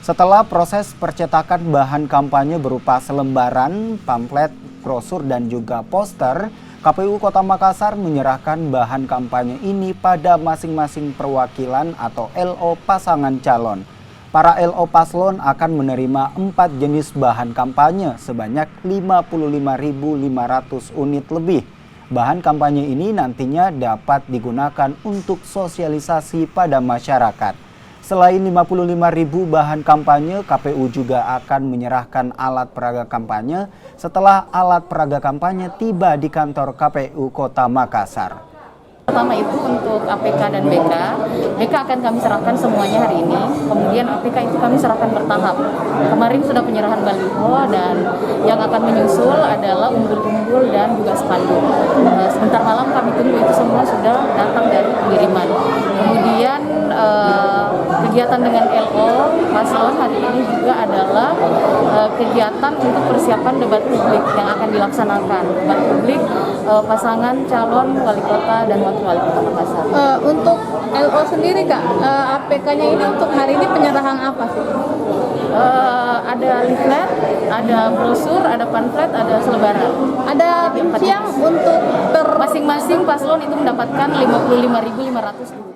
Setelah proses percetakan bahan kampanye berupa selembaran, pamflet, brosur, dan juga poster, KPU Kota Makassar menyerahkan bahan kampanye ini pada masing-masing perwakilan atau LO pasangan calon. Para LO paslon akan menerima 4 jenis bahan kampanye sebanyak 55.500 unit lebih. Bahan kampanye ini nantinya dapat digunakan untuk sosialisasi pada masyarakat. Selain 55.000 bahan kampanye, KPU juga akan menyerahkan alat peraga kampanye setelah alat peraga kampanye tiba di kantor KPU Kota Makassar. Pertama itu untuk APK dan BK. BK akan kami serahkan semuanya hari ini. Kemudian APK itu kami serahkan bertahap. Kemarin sudah penyerahan baliho dan yang akan menyusul adalah umbul-umbul dan juga spanduk. Sebentar malam kami tunggu itu semua sudah datang dari pengiriman. Kemudian kegiatan dengan LO paslon hari ini juga adalah kegiatan untuk persiapan debat publik yang akan dilaksanakan. Debat publik pasangan calon wali kota dan wakil wali kota Makassar. Untuk LO sendiri Kak, APK-nya ini untuk hari ini penyerahan apa sih? Ada leaflet, ada brosur, ada pamflet, ada selebaran. Ada yang untuk masing-masing paslon itu mendapatkan 55.500.